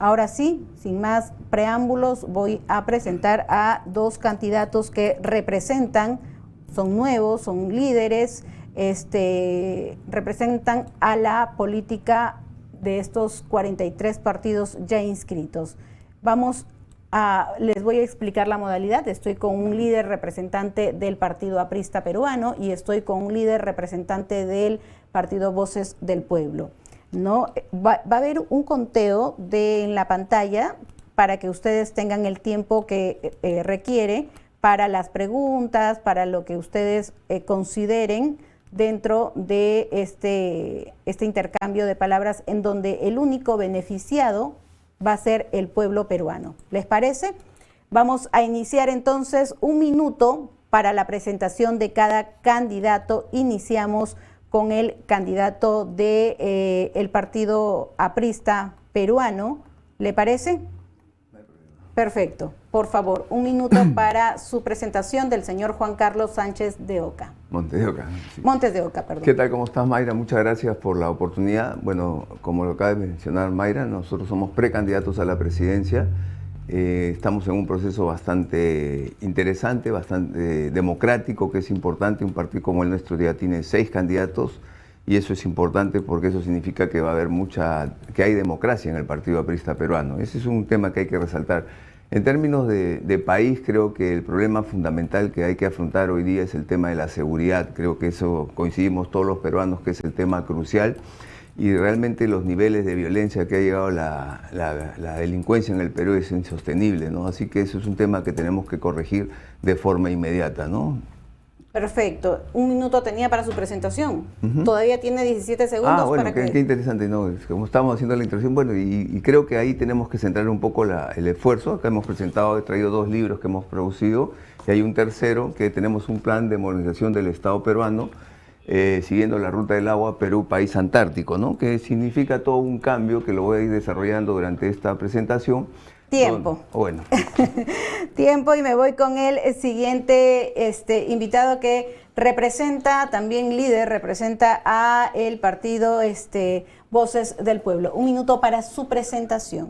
ahora sí, sin más preámbulos, voy a presentar a dos candidatos que representan, son nuevos, son líderes, representan a la política de estos 43 partidos ya inscritos. Les voy a explicar la modalidad. Estoy con un líder representante del Partido Aprista Peruano y estoy con un líder representante del Partido Voces del Pueblo. ¿No? Va a haber un conteo en la pantalla para que ustedes tengan el tiempo que requiere para las preguntas, para lo que ustedes consideren dentro de este intercambio de palabras, en donde el único beneficiado va a ser el pueblo peruano. ¿Les parece? Vamos a iniciar entonces 1 minuto para la presentación de cada candidato. Iniciamos con el candidato del Partido Aprista Peruano. ¿Le parece? Perfecto. Por favor, 1 minuto para su presentación del señor Juan Carlos Sánchez de Oca. Montes de Oca. Sí. Montes de Oca, perdón. ¿Qué tal? ¿Cómo estás, Mayra? Muchas gracias por la oportunidad. Bueno, como lo acaba de mencionar Mayra, nosotros somos precandidatos a la presidencia. Estamos en un proceso bastante interesante, bastante democrático, que es importante. Un partido como el nuestro ya tiene 6 candidatos y eso es importante porque eso significa que va a haber que hay democracia en el Partido Aprista Peruano. Ese es un tema que hay que resaltar. En términos de país, creo que el problema fundamental que hay que afrontar hoy día es el tema de la seguridad. Creo que eso coincidimos todos los peruanos, que es el tema crucial. Y realmente los niveles de violencia que ha llegado la delincuencia en el Perú es insostenible, ¿no? Así que eso es un tema que tenemos que corregir de forma inmediata, ¿no? Perfecto. 1 minuto tenía para su presentación. Todavía tiene 17 segundos bueno, para qué interesante, ¿no? Como estamos haciendo la introducción, bueno, y creo que ahí tenemos que centrar un poco el esfuerzo. Acá hemos traído 2 libros que hemos producido y hay un tercero que tenemos un plan de modernización del Estado peruano, siguiendo la ruta del agua Perú, país antártico, ¿no? Que significa todo un cambio que lo voy a ir desarrollando durante esta presentación. Tiempo. Bueno. Tiempo, y me voy con el siguiente invitado que representa, también líder, representa a el partido Voces del Pueblo. 1 minuto para su presentación.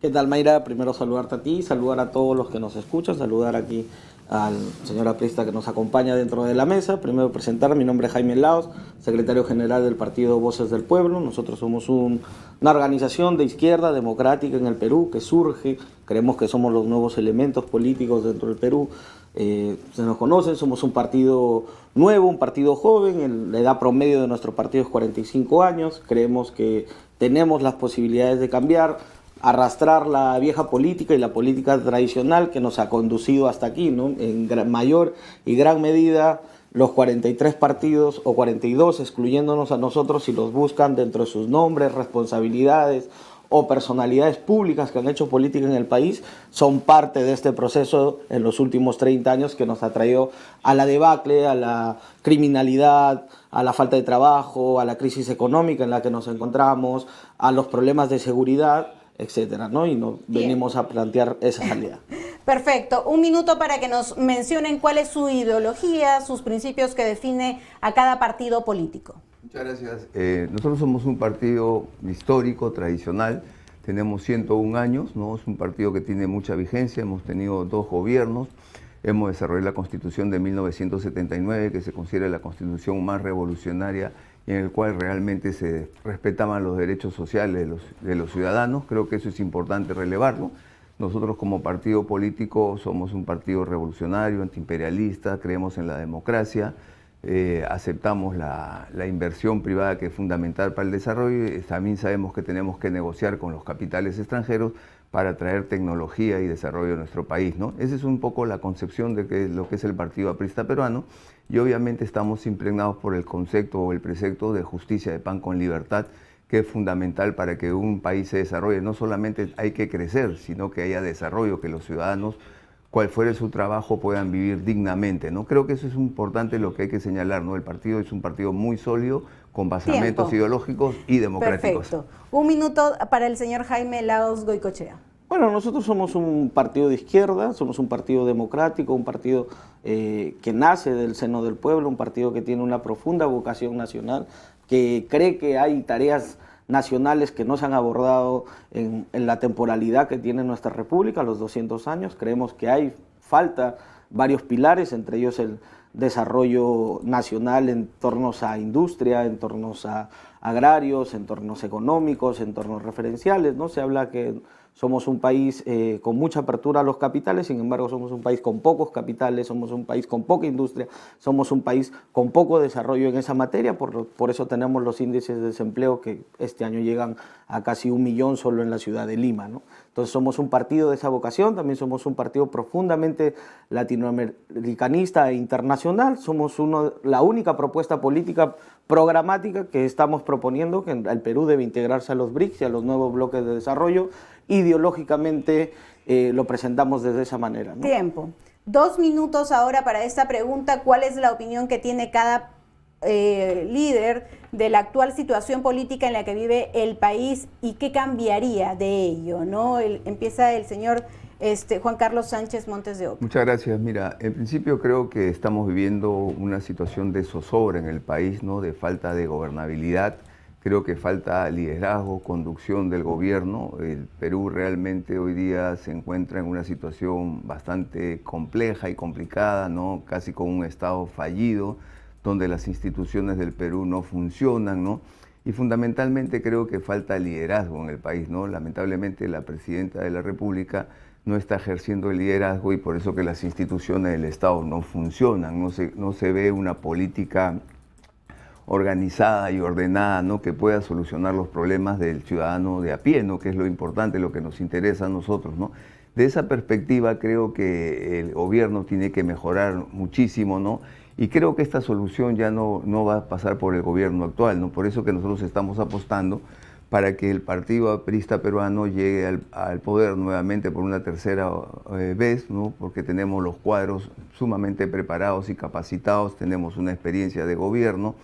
¿Qué tal, Mayra? Primero saludarte a ti, saludar a todos los que nos escuchan, saludar aquí al señor aprista que nos acompaña dentro de la mesa. Primero presentar, mi nombre es Jaime Laos, secretario general del partido Voces del Pueblo. Nosotros somos una organización de izquierda democrática en el Perú que surge, creemos que somos los nuevos elementos políticos dentro del Perú. Se nos conocen, somos un partido nuevo, un partido joven, la edad promedio de nuestro partido es 45 años, creemos que tenemos las posibilidades de cambiar, arrastrar la vieja política y la política tradicional que nos ha conducido hasta aquí, ¿no? En mayor y gran medida, los 43 partidos o 42, excluyéndonos a nosotros, si los buscan dentro de sus nombres, responsabilidades o personalidades públicas que han hecho política en el país, son parte de este proceso en los últimos 30 años que nos ha traído a la debacle, a la criminalidad, a la falta de trabajo, a la crisis económica en la que nos encontramos, a los problemas de seguridad, etcétera, ¿no? Y nos venimos a plantear esa salida. Perfecto. 1 minuto para que nos mencionen cuál es su ideología, sus principios que define a cada partido político. Muchas gracias. Nosotros somos un partido histórico, tradicional, tenemos 101 años, ¿no? Es un partido que tiene mucha vigencia, hemos tenido 2 gobiernos, hemos desarrollado la Constitución de 1979, que se considera la constitución más revolucionaria y en el cual realmente se respetaban los derechos sociales de los ciudadanos. Creo que eso es importante relevarlo. Nosotros como partido político somos un partido revolucionario, antiimperialista, creemos en la democracia, aceptamos la inversión privada que es fundamental para el desarrollo y también sabemos que tenemos que negociar con los capitales extranjeros para traer tecnología y desarrollo a nuestro país, ¿no? Esa es un poco la concepción de lo que es el Partido Aprista Peruano y obviamente estamos impregnados por el concepto o el precepto de justicia de pan con libertad, que es fundamental para que un país se desarrolle. No solamente hay que crecer, sino que haya desarrollo, que los ciudadanos, cual fuere su trabajo, puedan vivir dignamente, ¿no? Creo que eso es importante lo que hay que señalar, ¿no? El partido es un partido muy sólido, con basamentos ideológicos y democráticos. Perfecto. 1 minuto para el señor Jaime Laos Goicoechea. Bueno, nosotros somos un partido de izquierda, somos un partido democrático, un partido que nace del seno del pueblo, un partido que tiene una profunda vocación nacional, que cree que hay tareas nacionales que no se han abordado en la temporalidad que tiene nuestra república, los 200 años. Creemos que hay falta varios pilares, entre ellos el desarrollo nacional en tornos a industria, en tornos a agrarios, en tornos económicos, en tornos referenciales, ¿no? Se habla que somos un país con mucha apertura a los capitales, sin embargo somos un país con pocos capitales, somos un país con poca industria, somos un país con poco desarrollo en esa materia, por eso tenemos los índices de desempleo que este año llegan a casi 1 millón solo en la ciudad de Lima, ¿no? Entonces somos un partido de esa vocación, también somos un partido profundamente latinoamericanista e internacional, somos la única propuesta política programática que estamos proponiendo, que el Perú debe integrarse a los BRICS y a los nuevos bloques de desarrollo. Ideológicamente lo presentamos desde esa manera, ¿no? Tiempo. 2 minutos ahora para esta pregunta. ¿Cuál es la opinión que tiene cada líder de la actual situación política en la que vive el país y qué cambiaría de ello, ¿no? Empieza el señor Juan Carlos Sánchez Montes de Oca. Muchas gracias. Mira, en principio creo que estamos viviendo una situación de zozobra en el país, ¿no? De falta de gobernabilidad. Creo que falta liderazgo, conducción del gobierno. El Perú realmente hoy día se encuentra en una situación bastante compleja y complicada, ¿no? Casi con un Estado fallido, donde las instituciones del Perú no funcionan, ¿no? Y fundamentalmente creo que falta liderazgo en el país, ¿no? Lamentablemente la presidenta de la República no está ejerciendo el liderazgo y por eso que las instituciones del Estado no funcionan, no se ve una política organizada y ordenada, ¿no? Que pueda solucionar los problemas del ciudadano de a pie, ¿no? Que es lo importante, lo que nos interesa a nosotros, ¿no? De esa perspectiva creo que el gobierno tiene que mejorar muchísimo, ¿no? Y creo que esta solución ya no va a pasar por el gobierno actual, ¿no? Por eso que nosotros estamos apostando para que el Partido Aprista Peruano llegue al poder nuevamente por una tercera vez, ¿no? Porque tenemos los cuadros sumamente preparados y capacitados, tenemos una experiencia de gobierno,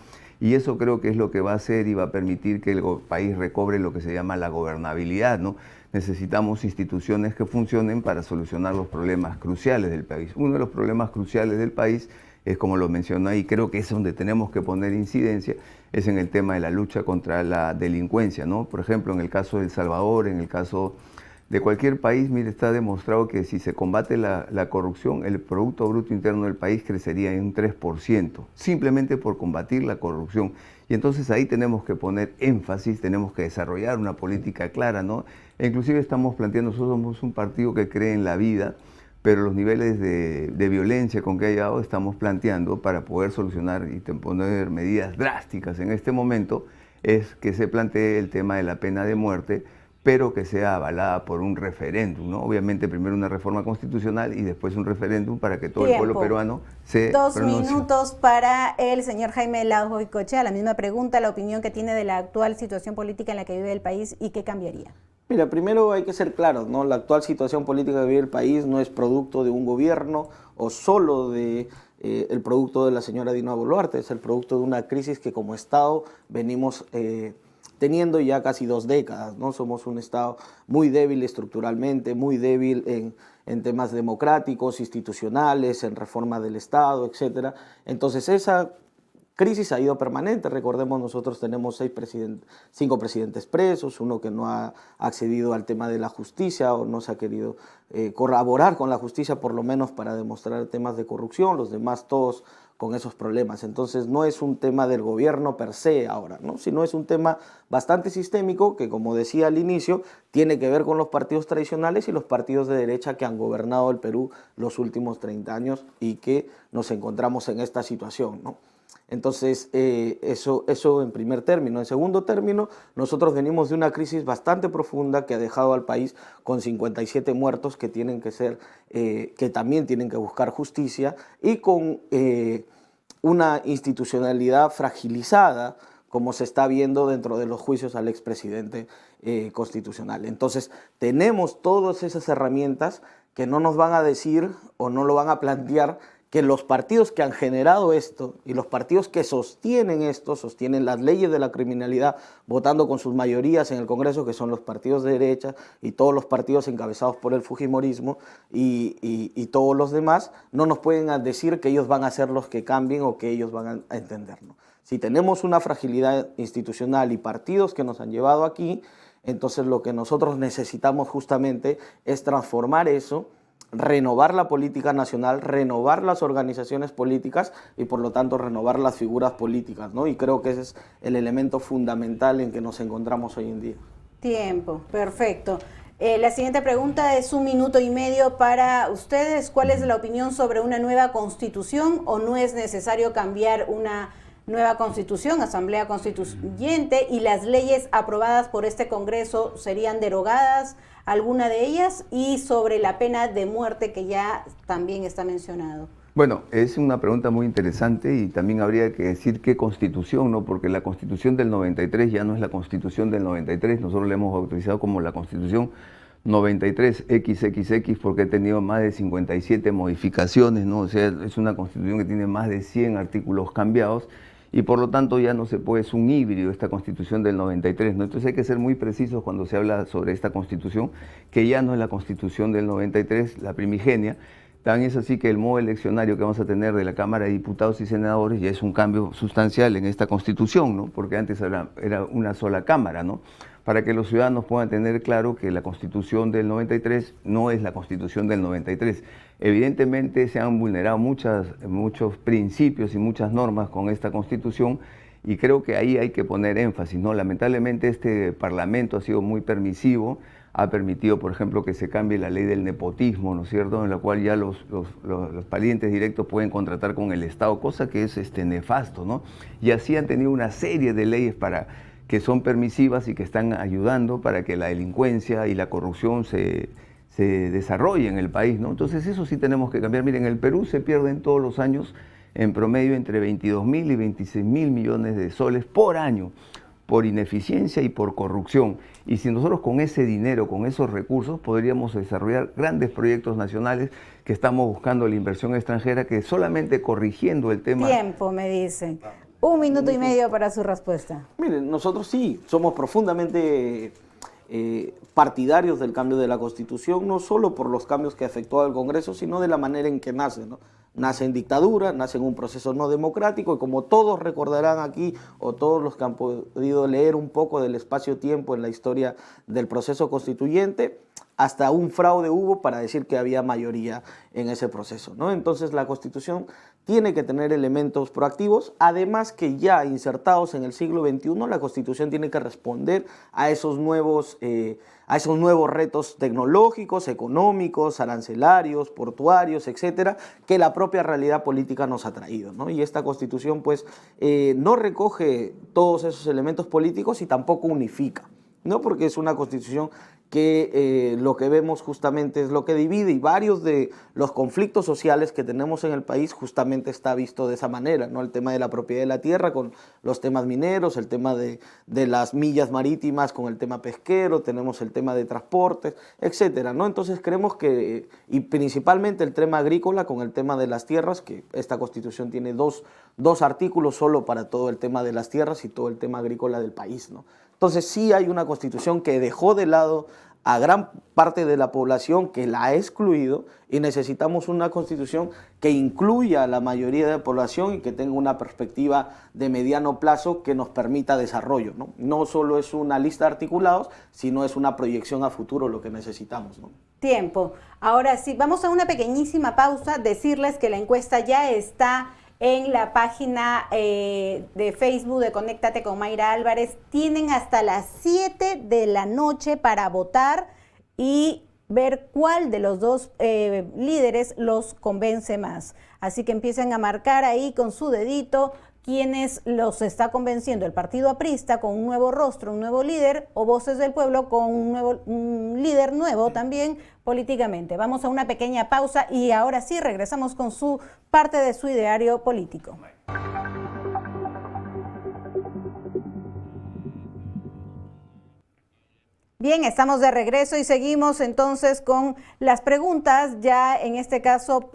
y eso creo que es lo que va a hacer y va a permitir que el país recobre lo que se llama la gobernabilidad, ¿no? Necesitamos instituciones que funcionen para solucionar los problemas cruciales del país. Uno de los problemas cruciales del país es, como lo mencioné, y creo que es donde tenemos que poner incidencia, es en el tema de la lucha contra la delincuencia, ¿no? Por ejemplo, en el caso de El Salvador, en el caso de cualquier país, mire, está demostrado que si se combate la corrupción, el Producto Bruto Interno del país crecería en un 3%, simplemente por combatir la corrupción. Y entonces ahí tenemos que poner énfasis, tenemos que desarrollar una política clara, ¿no? E inclusive estamos planteando, nosotros somos un partido que cree en la vida, pero los niveles de violencia con que ha llegado estamos planteando para poder solucionar y poner medidas drásticas en este momento, es que se plantee el tema de la pena de muerte, pero que sea avalada por un referéndum, ¿no? Obviamente primero una reforma constitucional y después un referéndum para que todo el pueblo peruano se pronuncie. 2 minutos para el señor Jaime Laos Goicoechea. La misma pregunta, la opinión que tiene de la actual situación política en la que vive el país y qué cambiaría. Mira, primero hay que ser claros, ¿no? La actual situación política que vive el país no es producto de un gobierno o solo de el producto de la señora Dina Boluarte, es el producto de una crisis que como Estado venimos teniendo ya casi 2 décadas, ¿no? Somos un Estado muy débil estructuralmente, muy débil en temas democráticos, institucionales, en reforma del Estado, etc. Entonces esa crisis ha ido permanente. Recordemos, nosotros tenemos 5 presidentes presos, uno que no ha accedido al tema de la justicia o no se ha querido colaborar con la justicia, por lo menos para demostrar temas de corrupción, los demás todos con esos problemas. Entonces no es un tema del gobierno per se ahora, ¿no? Sino es un tema bastante sistémico que, como decía al inicio, tiene que ver con los partidos tradicionales y los partidos de derecha que han gobernado el Perú los últimos 30 años y que nos encontramos en esta situación, ¿no? Entonces, eso en primer término. En segundo término, nosotros venimos de una crisis bastante profunda que ha dejado al país con 57 muertos que tienen que ser, que también tienen que buscar justicia y con una institucionalidad fragilizada, como se está viendo dentro de los juicios al expresidente constitucional. Entonces, tenemos todas esas herramientas que no nos van a decir o no lo van a plantear que los partidos que han generado esto y los partidos que sostienen esto, sostienen las leyes de la criminalidad, votando con sus mayorías en el Congreso, que son los partidos de derecha y todos los partidos encabezados por el fujimorismo y todos los demás, no nos pueden decir que ellos van a ser los que cambien o que ellos van a entender, ¿no? Si tenemos una fragilidad institucional y partidos que nos han llevado aquí, entonces lo que nosotros necesitamos justamente es transformar eso, renovar la política nacional, renovar las organizaciones políticas y por lo tanto renovar las figuras políticas, ¿no? Y creo que ese es el elemento fundamental en que nos encontramos hoy en día. Tiempo, perfecto. La siguiente pregunta es 1 minuto y medio para ustedes. ¿Cuál es la opinión sobre una nueva constitución o no es necesario cambiar una nueva constitución, asamblea constituyente, y las leyes aprobadas por este Congreso serían derogadas, alguna de ellas, y sobre la pena de muerte que ya también está mencionado? Bueno, es una pregunta muy interesante y también habría que decir qué constitución, ¿no? Porque la constitución del 93 ya no es la constitución del 93, nosotros la hemos bautizado como la constitución 93XXX porque ha tenido más de 57 modificaciones, ¿no? O sea, es una constitución que tiene más de 100 artículos cambiados y por lo tanto ya no se puede, es un híbrido esta constitución del 93, ¿no? Entonces hay que ser muy precisos cuando se habla sobre esta constitución, que ya no es la constitución del 93, la primigenia. Tan es así que el modo eleccionario que vamos a tener de la Cámara de Diputados y Senadores ya es un cambio sustancial en esta Constitución, ¿no? Porque antes era una sola Cámara, ¿no? Para que los ciudadanos puedan tener claro que la Constitución del 93 no es la Constitución del 93. Evidentemente se han vulnerado muchos principios y muchas normas con esta Constitución y creo que ahí hay que poner énfasis, ¿no? Lamentablemente este Parlamento ha sido muy permisivo, ha permitido, por ejemplo, que se cambie la ley del nepotismo, ¿no es cierto?, en la cual ya los parientes directos pueden contratar con el Estado, cosa que es nefasto, ¿no? Y así han tenido una serie de leyes que son permisivas y que están ayudando para que la delincuencia y la corrupción se desarrolle en el país, ¿no? Entonces eso sí tenemos que cambiar. Miren, en el Perú se pierden todos los años en promedio entre 22.000 y 26.000 millones de soles por año, por ineficiencia y por corrupción. Y si nosotros con ese dinero, con esos recursos, podríamos desarrollar grandes proyectos nacionales que estamos buscando la inversión extranjera, que solamente corrigiendo el tema... Tiempo, me dicen. 1 minuto y medio para su respuesta. Miren, nosotros sí somos profundamente partidarios del cambio de la Constitución, no solo por los cambios que ha efectuado el Congreso, sino de la manera en que nace, ¿no? Nace en dictadura, nace en un proceso no democrático y como todos recordarán aquí o todos los que han podido leer un poco del espacio-tiempo en la historia del proceso constituyente, hasta un fraude hubo para decir que había mayoría en ese proceso, ¿no? Entonces la Constitución tiene que tener elementos proactivos, además que ya insertados en el siglo XXI, la Constitución tiene que responder a esos nuevos retos tecnológicos, económicos, arancelarios, portuarios, etcétera, que la propia realidad política nos ha traído, ¿no? Y esta Constitución pues no recoge todos esos elementos políticos y tampoco unifica, ¿no? Porque es una Constitución que lo que vemos justamente es lo que divide y varios de los conflictos sociales que tenemos en el país justamente está visto de esa manera, ¿no? El tema de la propiedad de la tierra con los temas mineros, el tema de las millas marítimas con el tema pesquero, tenemos el tema de transportes, etcétera, ¿no? Entonces creemos que, y principalmente el tema agrícola con el tema de las tierras, que esta Constitución tiene dos artículos solo para todo el tema de las tierras y todo el tema agrícola del país, ¿no? Entonces sí hay una Constitución que dejó de lado a gran parte de la población, que la ha excluido, y necesitamos una Constitución que incluya a la mayoría de la población y que tenga una perspectiva de mediano plazo que nos permita desarrollo, ¿no? No solo es una lista de articulados, sino es una proyección a futuro lo que necesitamos, ¿no? Tiempo. Ahora sí, vamos a una pequeñísima pausa, decirles que la encuesta ya está en la página de Facebook de Conéctate con Mayra Álvarez. Tienen hasta las 7 de la noche para votar y ver cuál de los dos líderes los convence más. Así que empiecen a marcar ahí con su dedito quiénes los está convenciendo, el Partido Aprista con un nuevo rostro, un nuevo líder, o Voces del Pueblo con un líder nuevo también políticamente. Vamos a una pequeña pausa y ahora sí regresamos con su parte de su ideario político. Bien, estamos de regreso y seguimos entonces con las preguntas, ya en este caso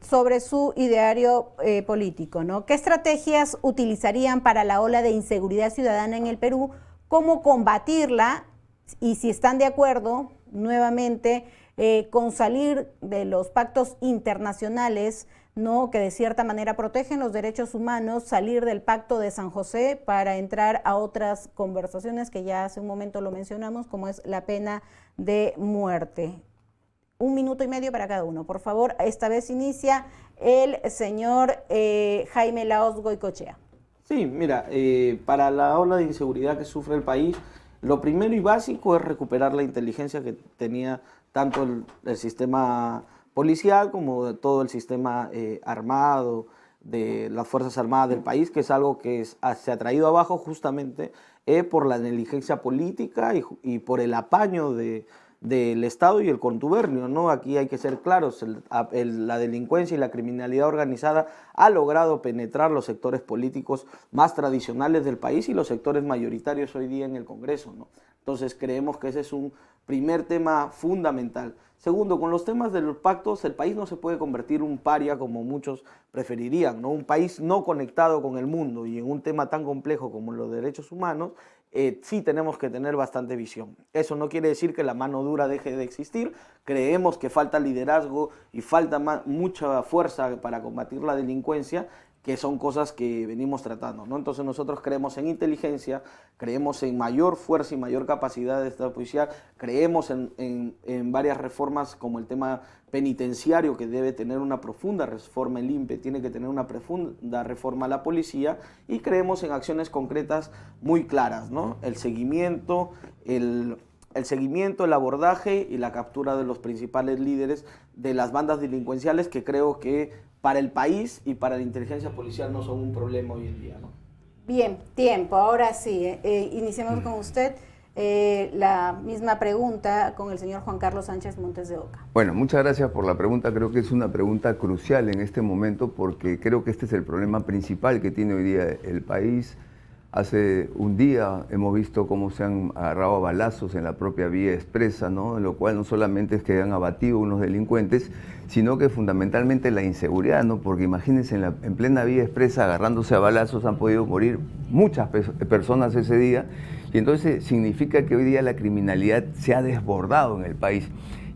sobre su ideario político, ¿no? ¿Qué estrategias utilizarían para la ola de inseguridad ciudadana en el Perú? ¿Cómo combatirla? Y si están de acuerdo, nuevamente, con salir de los pactos internacionales ¿no?, que de cierta manera protegen los derechos humanos, salir del Pacto de San José para entrar a otras conversaciones que ya hace un momento lo mencionamos, como es la pena de muerte. 1 minuto y medio para cada uno, por favor. Esta vez inicia el señor Jaime Laos Goicoechea. Sí, mira, para la ola de inseguridad que sufre el país, lo primero y básico es recuperar la inteligencia que tenía tanto el sistema policial como de todo el sistema armado de las Fuerzas Armadas del país, que es algo que se ha traído abajo justamente por la negligencia política y por el apaño del Estado y el contubernio, ¿no? Aquí hay que ser claros, la delincuencia y la criminalidad organizada ha logrado penetrar los sectores políticos más tradicionales del país y los sectores mayoritarios hoy día en el Congreso, ¿no? Entonces creemos que ese es un primer tema fundamental. Segundo, con los temas de los pactos, el país no se puede convertir en un paria como muchos preferirían, ¿no? Un país no conectado con el mundo y en un tema tan complejo como los derechos humanos, sí tenemos que tener bastante visión. Eso no quiere decir que la mano dura deje de existir. Creemos que falta liderazgo y falta mucha fuerza para combatir la delincuencia, que son cosas que venimos tratando, ¿no? Entonces nosotros creemos en inteligencia, creemos en mayor fuerza y mayor capacidad de Estado policial, creemos en varias reformas como el tema penitenciario, que debe tener una profunda reforma el INPE, tiene que tener una profunda reforma la policía, y creemos en acciones concretas muy claras, ¿no? El seguimiento, el abordaje y la captura de los principales líderes de las bandas delincuenciales, que creo que para el país y para la inteligencia policial no son un problema hoy en día, ¿no? Bien, tiempo. Ahora sí, iniciemos con usted la misma pregunta con el señor Juan Carlos Sánchez Montes de Oca. Bueno, muchas gracias por la pregunta. Creo que es una pregunta crucial en este momento porque creo que este es el problema principal que tiene hoy día el país. Hace un día hemos visto cómo se han agarrado a balazos en la propia vía expresa, ¿no? Lo cual no solamente es que han abatido unos delincuentes, sino que fundamentalmente la inseguridad, ¿no? Porque imagínense, en plena vía expresa, agarrándose a balazos, han podido morir muchas personas ese día, y entonces significa que hoy día la criminalidad se ha desbordado en el país.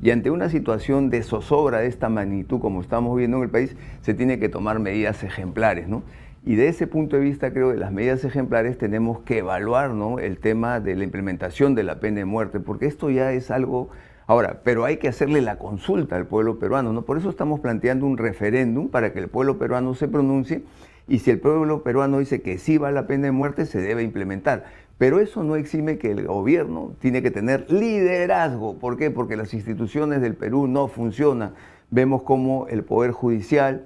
Y ante una situación de zozobra de esta magnitud como estamos viendo en el país, se tiene que tomar medidas ejemplares, ¿no? Y de ese punto de vista, creo que las medidas ejemplares tenemos que evaluar, ¿no?, el tema de la implementación de la pena de muerte, porque esto ya es algo... Ahora, pero hay que hacerle la consulta al pueblo peruano, ¿no? Por eso estamos planteando un referéndum para que el pueblo peruano se pronuncie, y si el pueblo peruano dice que sí va la pena de muerte, se debe implementar. Pero eso no exime que el gobierno tiene que tener liderazgo. ¿Por qué? Porque las instituciones del Perú no funcionan. Vemos cómo el Poder Judicial,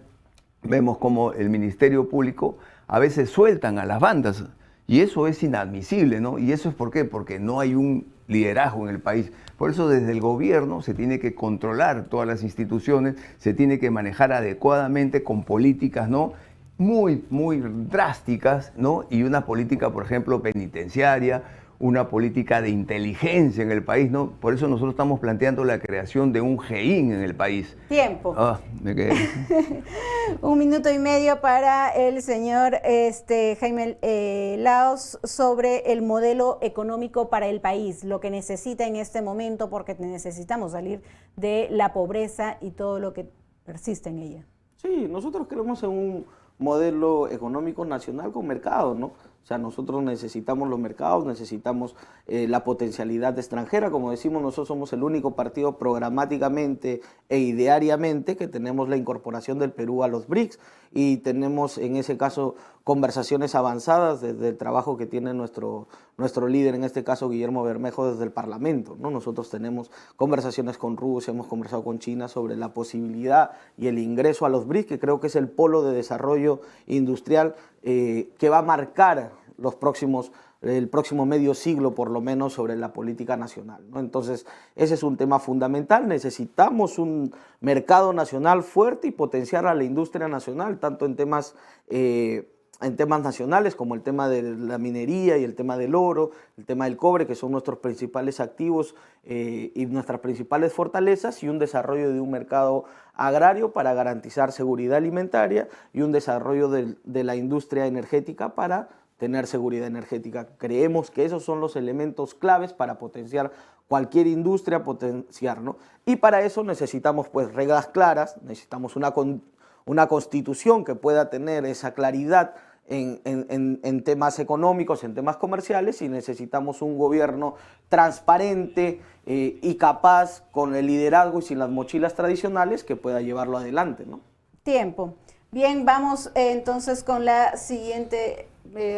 vemos cómo el Ministerio Público a veces sueltan a las bandas, y eso es inadmisible, ¿no? Y eso es ¿por qué? Porque no hay un liderazgo en el país. Por eso desde el gobierno se tiene que controlar todas las instituciones, se tiene que manejar adecuadamente con políticas, ¿no?, muy drásticas, ¿no? Y una política, por ejemplo, penitenciaria, una política de inteligencia en el país, ¿no? Por eso nosotros estamos planteando la creación de un GEIN en el país. Tiempo. Me quedé. 1 minuto y medio para el señor Jaime Laos sobre el modelo económico para el país, lo que necesita en este momento, porque necesitamos salir de la pobreza y todo lo que persiste en ella. Sí, nosotros creemos en un modelo económico nacional con mercado, ¿no? O sea, nosotros necesitamos los mercados, necesitamos la potencialidad extranjera. Como decimos, nosotros somos el único partido programáticamente e ideariamente que tenemos la incorporación del Perú a los BRICS, y tenemos en ese caso conversaciones avanzadas desde el trabajo que tiene nuestro líder, en este caso Guillermo Bermejo, desde el Parlamento, ¿no? Nosotros tenemos conversaciones con Rusia, hemos conversado con China sobre la posibilidad y el ingreso a los BRICS, que creo que es el polo de desarrollo industrial que va a marcar el próximo medio siglo, por lo menos, sobre la política nacional, ¿no? Entonces, ese es un tema fundamental. Necesitamos un mercado nacional fuerte y potenciar a la industria nacional, tanto en temas nacionales como el tema de la minería y el tema del oro, el tema del cobre, que son nuestros principales activos y nuestras principales fortalezas, y un desarrollo de un mercado agrario para garantizar seguridad alimentaria, y un desarrollo de la industria energética para tener seguridad energética. Creemos que esos son los elementos claves para potenciar cualquier industria, ¿no? Y para eso necesitamos, pues, reglas claras, necesitamos una constitución que pueda tener esa claridad en temas económicos, en temas comerciales, y necesitamos un gobierno transparente y capaz, con el liderazgo y sin las mochilas tradicionales, que pueda llevarlo adelante, ¿no? Tiempo. Bien, vamos entonces con la siguiente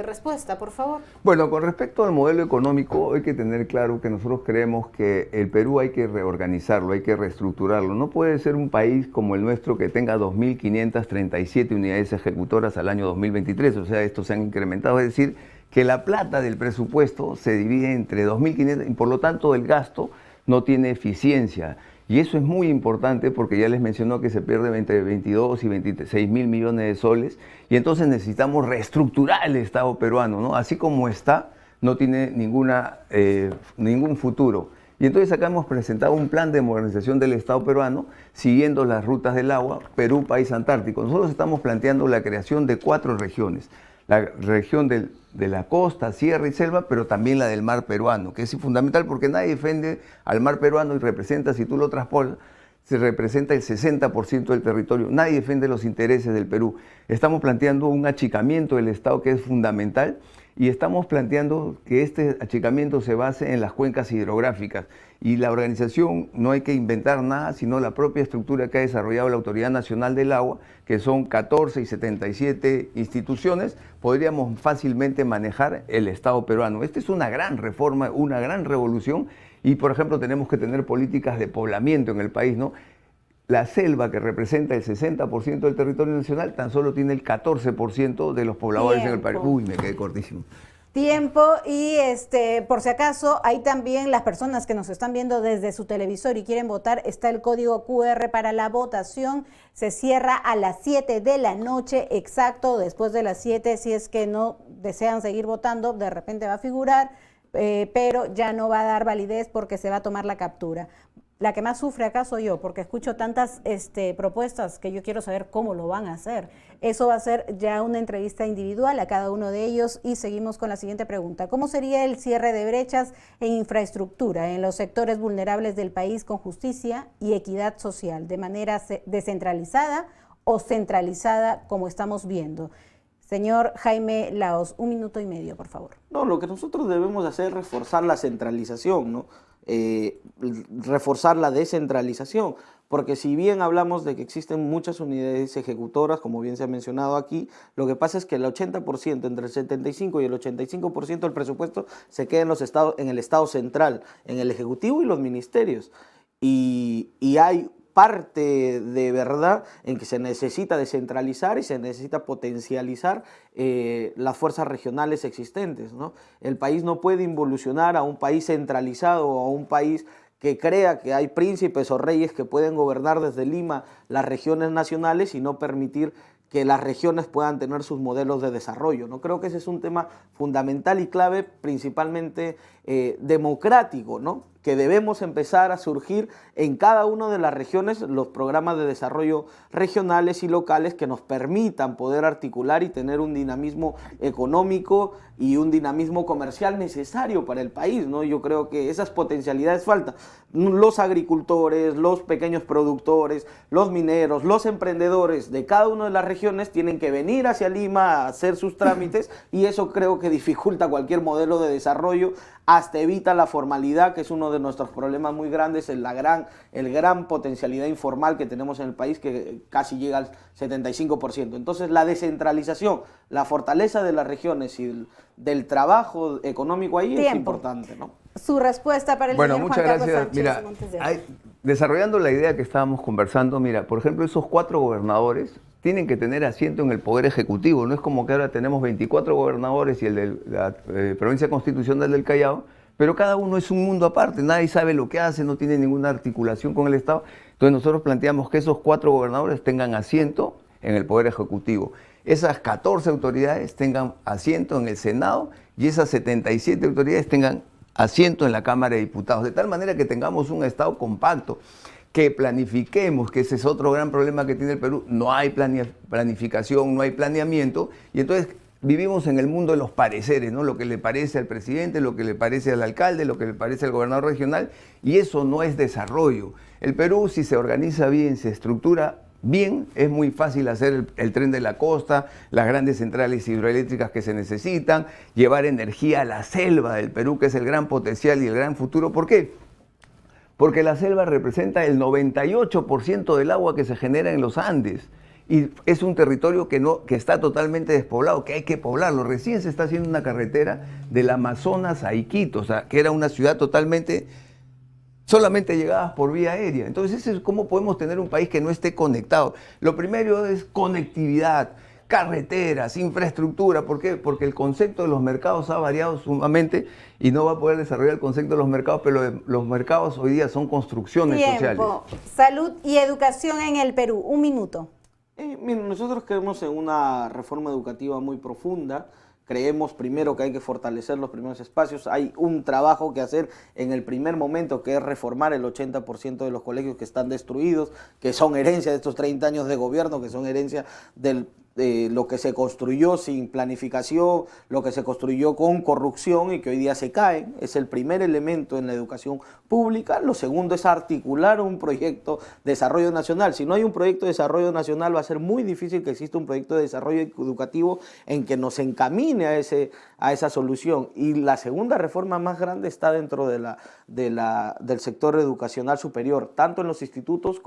respuesta, por favor. Bueno, con respecto al modelo económico, hay que tener claro que nosotros creemos que el Perú hay que reorganizarlo, hay que reestructurarlo. No puede ser un país como el nuestro que tenga 2.537 unidades ejecutoras al año 2023, o sea, estos se han incrementado, es decir, que la plata del presupuesto se divide entre 2.500 y por lo tanto el gasto no tiene eficiencia. Y eso es muy importante porque ya les mencionó que se pierde entre 22 y 26 mil millones de soles y entonces necesitamos reestructurar el Estado peruano, ¿no? Así como está, no tiene ningún futuro. Y entonces acá hemos presentado un plan de modernización del Estado peruano siguiendo las rutas del agua, Perú, país antártico. Nosotros estamos planteando la creación de 4 regiones. La región de la costa, sierra y selva, pero también la del mar peruano, que es fundamental porque nadie defiende al mar peruano y representa, si tú lo traspolas, se representa el 60% del territorio. Nadie defiende los intereses del Perú. Estamos planteando un achicamiento del Estado que es fundamental y estamos planteando que este achicamiento se base en las cuencas hidrográficas y la organización no hay que inventar nada, sino la propia estructura que ha desarrollado la Autoridad Nacional del Agua, que son 14 y 77 instituciones, podríamos fácilmente manejar el Estado peruano. Esta es una gran reforma, una gran revolución y, por ejemplo, tenemos que tener políticas de poblamiento en el país, ¿no? La selva, que representa el 60% del territorio nacional, tan solo tiene el 14% de los pobladores en el país. Uy, me quedé cortísimo. Tiempo y por si acaso, hay también las personas que nos están viendo desde su televisor y quieren votar, está el código QR para la votación, se cierra a las 7 de la noche, exacto, después de las 7, si es que no desean seguir votando, de repente va a figurar, pero ya no va a dar validez porque se va a tomar la captura. La que más sufre acá soy yo, porque escucho tantas propuestas que yo quiero saber cómo lo van a hacer. Eso va a ser ya una entrevista individual a cada uno de ellos y seguimos con la siguiente pregunta. ¿Cómo sería el cierre de brechas en infraestructura en los sectores vulnerables del país con justicia y equidad social, de manera descentralizada o centralizada como estamos viendo? Señor Jaime Laos, 1 minuto y medio, por favor. No, lo que nosotros debemos hacer es reforzar la centralización, ¿no? Reforzar la descentralización, porque si bien hablamos de que existen muchas unidades ejecutoras, como bien se ha mencionado aquí, lo que pasa es que el 80%, entre el 75 y el 85% del presupuesto se queda en el Estado central, en el Ejecutivo y los ministerios, y hay parte de verdad en que se necesita descentralizar y se necesita potencializar las fuerzas regionales existentes, ¿no? El país no puede involucionar a un país centralizado o a un país que crea que hay príncipes o reyes que pueden gobernar desde Lima las regiones nacionales y no permitir que las regiones puedan tener sus modelos de desarrollo, ¿no? Creo que ese es un tema fundamental y clave, principalmente democrático, ¿no? Que debemos empezar a surgir en cada una de las regiones los programas de desarrollo regionales y locales que nos permitan poder articular y tener un dinamismo económico y un dinamismo comercial necesario para el país, ¿no? Yo creo que esas potencialidades faltan. Los agricultores, los pequeños productores, los mineros, los emprendedores de cada una de las regiones tienen que venir hacia Lima a hacer sus trámites y eso creo que dificulta cualquier modelo de desarrollo, hasta evita la formalidad, que es uno de nuestros problemas muy grandes, el gran potencialidad informal que tenemos en el país, que casi llega al 75%. Entonces, la descentralización, la fortaleza de las regiones y del trabajo económico ahí es importante, ¿no? Su respuesta para el señor Juan muchas Carlos gracias. Sánchez Mira, Montes de desarrollando la idea que estábamos conversando, mira, por ejemplo, esos 4 gobernadores tienen que tener asiento en el Poder Ejecutivo. No es como que ahora tenemos 24 gobernadores y el de la Provincia Constitucional del Callao, pero cada uno es un mundo aparte, nadie sabe lo que hace, no tiene ninguna articulación con el Estado. Entonces nosotros planteamos que esos 4 gobernadores tengan asiento en el Poder Ejecutivo. Esas 14 autoridades tengan asiento en el Senado y esas 77 autoridades tengan asiento en la Cámara de Diputados, de tal manera que tengamos un Estado compacto, que planifiquemos, que ese es otro gran problema que tiene el Perú. No hay planificación, no hay planeamiento, y entonces vivimos en el mundo de los pareceres, ¿no? Lo que le parece al presidente, lo que le parece al alcalde, lo que le parece al gobernador regional, y eso no es desarrollo. El Perú, si se organiza bien, se estructura, bien, es muy fácil hacer el tren de la costa, las grandes centrales hidroeléctricas que se necesitan, llevar energía a la selva del Perú, que es el gran potencial y el gran futuro. ¿Por qué? Porque la selva representa el 98% del agua que se genera en los Andes. Y es un territorio que está totalmente despoblado, que hay que poblarlo. Recién se está haciendo una carretera del Amazonas a Iquitos, o sea, que era una ciudad solamente llegadas por vía aérea. Entonces, ¿cómo podemos tener un país que no esté conectado? Lo primero es conectividad, carreteras, infraestructura. ¿Por qué? Porque el concepto de los mercados ha variado sumamente y no va a poder desarrollar el concepto de los mercados, pero los mercados hoy día son construcciones sociales. Salud y educación en el Perú. 1 minuto. Miren, nosotros creemos en una reforma educativa muy profunda. Creemos primero que hay que fortalecer los primeros espacios. Hay un trabajo que hacer en el primer momento, que es reformar el 80% de los colegios que están destruidos, que son herencia de estos 30 años de gobierno, que son herencia de lo que se construyó sin planificación, lo que se construyó con corrupción y que hoy día se caen. Es el primer elemento en la educación pública. Lo segundo es articular un proyecto de desarrollo nacional. Si no hay un proyecto de desarrollo nacional, va a ser muy difícil que exista un proyecto de desarrollo educativo en que nos encamine a esa solución. Y la segunda reforma más grande está dentro del sector educacional superior, tanto en los institutos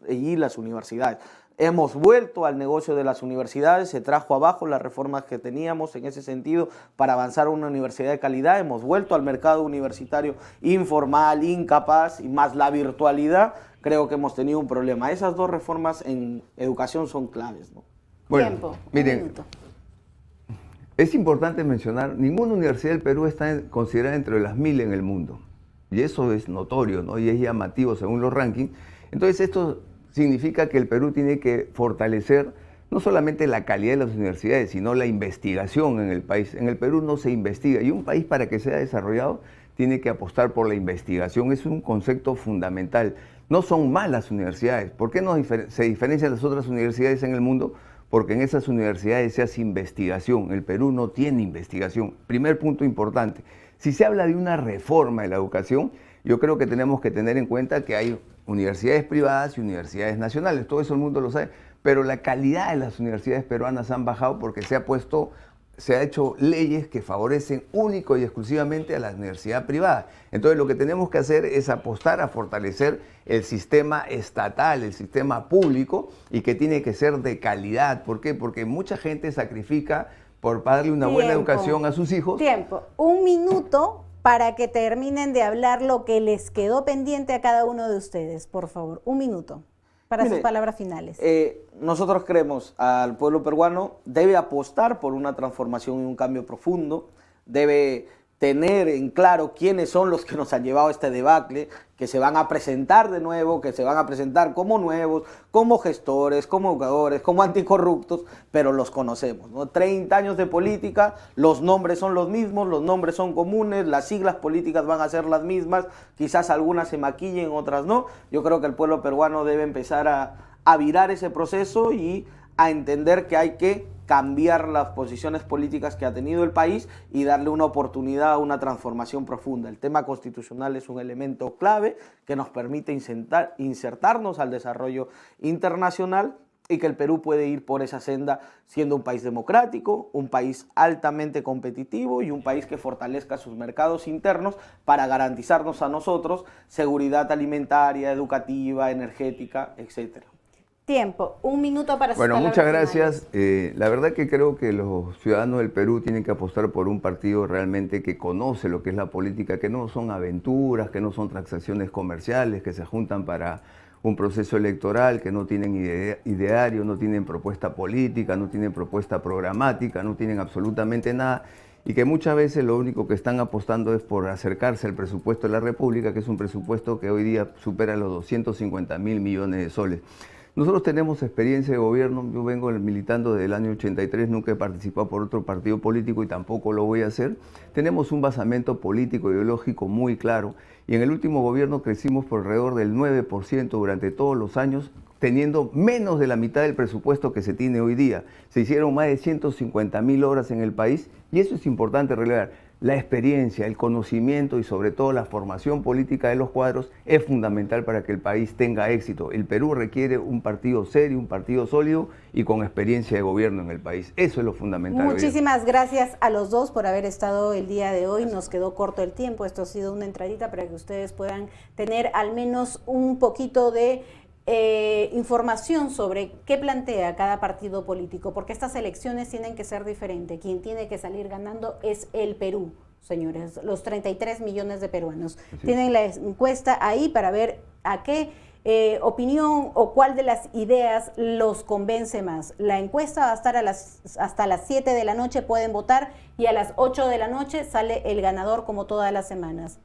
y las universidades. Hemos vuelto al negocio de las universidades, se trajo abajo las reformas que teníamos en ese sentido para avanzar a una universidad de calidad, hemos vuelto al mercado universitario informal, incapaz, y más la virtualidad, creo que hemos tenido un problema. Esas dos reformas en educación son claves, ¿no? Bueno, Tiempo. miren, es importante mencionar, ninguna universidad del Perú está considerada entre las 1000 en el mundo, y eso es notorio, ¿no? Y es llamativo según los rankings. Entonces esto significa que el Perú tiene que fortalecer no solamente la calidad de las universidades, sino la investigación en el país. En el Perú no se investiga, y un país, para que sea desarrollado, tiene que apostar por la investigación. Es un concepto fundamental. No son malas universidades. ¿Por qué se diferencian las otras universidades en el mundo? Porque en esas universidades se hace investigación. El Perú no tiene investigación. Primer punto importante. Si se habla de una reforma de la educación, yo creo que tenemos que tener en cuenta que hay universidades privadas y universidades nacionales. Todo eso el mundo lo sabe. Pero la calidad de las universidades peruanas han bajado porque se ha hecho leyes que favorecen único y exclusivamente a la universidad privada. Entonces lo que tenemos que hacer es apostar a fortalecer el sistema estatal, el sistema público, y que tiene que ser de calidad. ¿Por qué? Porque mucha gente sacrifica por darle una buena educación a sus hijos. 1 minuto para que terminen de hablar lo que les quedó pendiente a cada uno de ustedes, por favor. 1 minuto para sus palabras finales. Nosotros creemos al pueblo peruano debe apostar por una transformación y un cambio profundo, debe tener en claro quiénes son los que nos han llevado a este debacle, que se van a presentar de nuevo, que se van a presentar como nuevos, como gestores, como educadores, como anticorruptos, pero los conocemos, ¿no? 30 años de política, los nombres son los mismos, los nombres son comunes, las siglas políticas van a ser las mismas, quizás algunas se maquillen, otras no. Yo creo que el pueblo peruano debe empezar a virar ese proceso y a entender que hay que cambiar las posiciones políticas que ha tenido el país y darle una oportunidad a una transformación profunda. El tema constitucional es un elemento clave que nos permite insertarnos al desarrollo internacional y que el Perú puede ir por esa senda siendo un país democrático, un país altamente competitivo y un país que fortalezca sus mercados internos para garantizarnos a nosotros seguridad alimentaria, educativa, energética, etcétera. 1 minuto para sus Bueno, palabras muchas gracias. finales. La verdad que creo que los ciudadanos del Perú tienen que apostar por un partido realmente que conoce lo que es la política, que no son aventuras, que no son transacciones comerciales, que se juntan para un proceso electoral, que no tienen ideario, no tienen propuesta política, no tienen propuesta programática, no tienen absolutamente nada, y que muchas veces lo único que están apostando es por acercarse al presupuesto de la República, que es un presupuesto que hoy día supera los 250.000 millones de soles. Nosotros tenemos experiencia de gobierno, yo vengo militando desde el año 83, nunca he participado por otro partido político y tampoco lo voy a hacer. Tenemos un basamento político ideológico muy claro, y en el último gobierno crecimos por alrededor del 9% durante todos los años, teniendo menos de la mitad del presupuesto que se tiene hoy día. Se hicieron más de 150.000 obras en el país, y eso es importante relevar. la experiencia, el conocimiento y sobre todo la formación política de los cuadros es fundamental para que el país tenga éxito. El Perú requiere un partido serio, un partido sólido y con experiencia de gobierno en el país. Eso es lo fundamental. Muchísimas gracias a los dos por haber estado el día de hoy. Nos quedó corto el tiempo. Esto ha sido una entradita para que ustedes puedan tener al menos un poquito de información sobre qué plantea cada partido político, porque estas elecciones tienen que ser diferentes. Quien tiene que salir ganando es el Perú, señores, los 33 millones de peruanos. Tienen la encuesta ahí para ver a qué opinión o cuál de las ideas los convence más. La encuesta va a estar hasta las 7 de la noche, pueden votar, y a las 8 de la noche sale el ganador como todas las semanas.